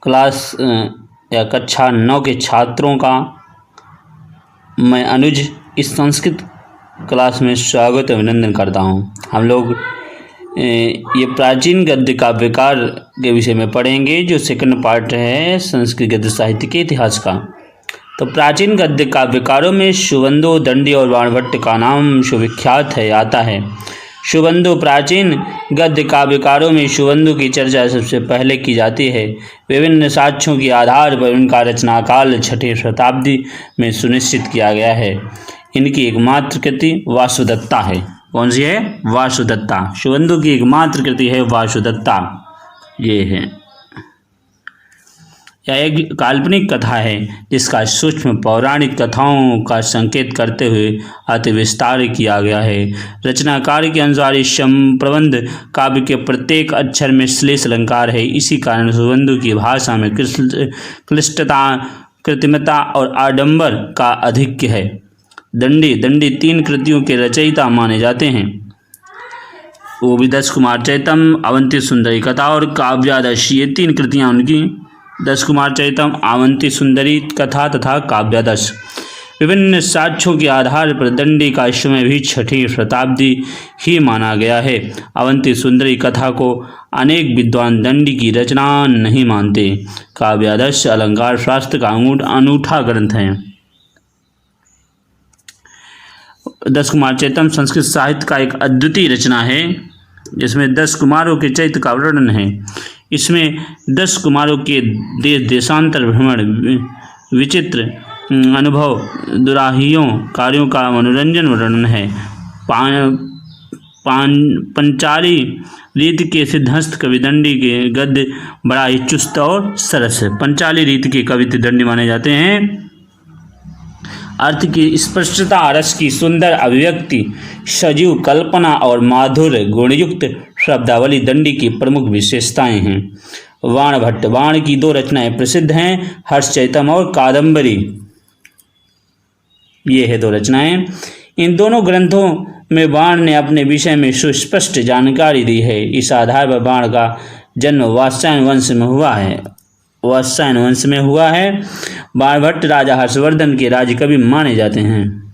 Class या कक्षा 9 के छात्रों का मैं अनुज इस संस्कृत क्लास में स्वागत अभिनंदन करता हूँ। हम लोग ये प्राचीन गद्य काव्यकार के विषय में पढ़ेंगे, जो सेकंड पार्ट है संस्कृत गद्य साहित्य के इतिहास का। तो प्राचीन गद्य काव्यकारों में शुभंदु, दंडी और बाणभट्ट का नाम सुविख्यात है आता है। शुभंदु प्राचीन गद्य काव्यकारों में शुभंदु की चर्चा सबसे पहले की जाती है। विभिन्न साक्ष्यों के आधार पर उनका रचनाकाल 6वीं शताब्दी में सुनिश्चित किया गया है। इनकी एकमात्र कृति वासुदत्ता है। कौन सी है? वासुदत्ता। शुभंदु की एकमात्र कृति है वासुदत्ता। ये है, यह एक काल्पनिक कथा है जिसका सूक्ष्म पौराणिक कथाओं का संकेत करते हुए अति विस्तार किया गया है। रचनाकार के अनुसार इस प्रबंध काव्य के प्रत्येक अक्षर में श्लेष अलंकार है। इसी कारण शुभंदु की भाषा में क्लिष्टता, कृत्रिमता और आडंबर का आधिक्य है। दंडी 3 कृतियों के रचयिता माने जाते हैं। वो भी दश कुमार चैतम, अवंती सुंदरी कथा और काव्यादश, ये 3 कृतियाँ उनकी। दश कुमार चैतम, अवंती सुंदरी कथा तथा काव्यादश। विभिन्न साक्ष्यों के आधार पर दंडी का समय भी 6वीं शताब्दी ही माना गया है। अवंती सुंदरी कथा को अनेक विद्वान दंडी की रचना नहीं मानते। काव्यादश अलंकार शास्त्र का अनूठा ग्रंथ है। दश कुमार चैतम संस्कृत साहित्य का एक अद्वितीय रचना है, जिसमें 10 कुमारों के चरित्र का वर्णन है। इसमें 10 कुमारों के देश देशांतर भ्रमण, विचित्र अनुभव, दुराहियों कार्यों का मनोरंजन वर्णन है। पंचाली रीति के सिद्धहस्त कवि दंडी के गद्य बड़ा ही चुस्त और सरस है। पंचाली रीति के कवि दंडी माने जाते हैं। अर्थ की स्पष्टता, रस की सुंदर अभिव्यक्ति, सजीव कल्पना और माधुर्य गुणयुक्त शब्दावली दंडी की प्रमुख विशेषताएं हैं। बाणभट्ट, बाण की 2 रचनाएं प्रसिद्ध हैं, हर्षचैतम और कादंबरी। ये है 2 रचनाएं। इन दोनों ग्रंथों में बाण ने अपने विषय में सुस्पष्ट जानकारी दी है। इस आधार पर बाण का जन्म वात्स्यायन वंश में हुआ है। बाणभट्ट राजा हर्षवर्धन के राजकवि माने जाते हैं।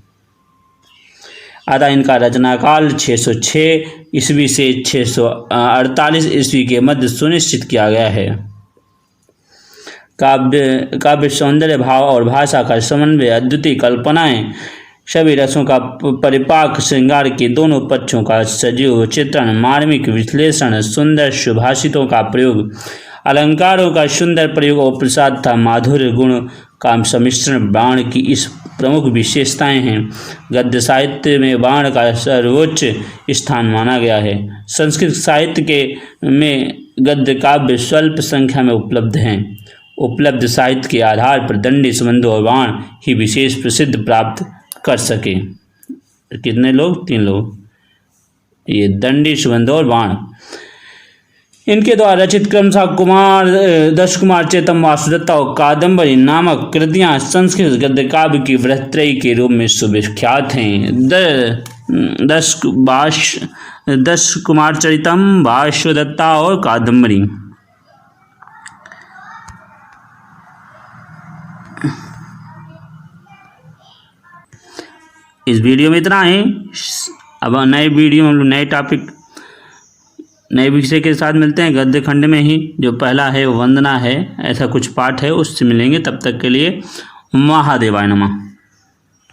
अतः इनका रचनाकाल 606 ईस्वी से 648 ईस्वी के मध्य सुनिश्चित किया गया है। काव्य सौंदर्य, भाव और भाषा का समन्वय, अद्वितीय कल्पनाएं, सभी रसों का परिपाक, श्रृंगार के दोनों पक्षों का सजीव चित्रण, मार्मिक विश्लेषण, सुंदर सुभाषितों का प्रयोग, अलंकारों का सुंदर प्रयोग और प्रसाद था माधुर्य गुण का सम्मिश्रण बाण की इस प्रमुख विशेषताएं हैं। गद्य साहित्य में बाण का सर्वोच्च स्थान माना गया है। संस्कृत साहित्य में गद्य काव्य स्वल्प संख्या में उपलब्ध हैं। उपलब्ध साहित्य के आधार पर दंडी, शुभंदु और बाण ही विशेष प्रसिद्ध प्राप्त कर सके। कितने लोग? 3 लोग। ये दंडी, शुभंदु और बाण। इनके द्वारा रचित क्रमशः दश कुमार चैतम, वासुदत्ता और कादंबरी नामक कृतियां संस्कृत गद्य काव्य की वृहत्त्रयी के रूप में सुविख्यात हैं। दश कुमार चरितम, वासुदत्ता और कादंबरी। इस वीडियो में इतना ही। अब नए वीडियो, नए टॉपिक, नए विषय के साथ मिलते हैं। गद्य खंड में ही जो पहला है वो वंदना है, ऐसा कुछ पाठ है, उससे मिलेंगे। तब तक के लिए महादेवाय नमः।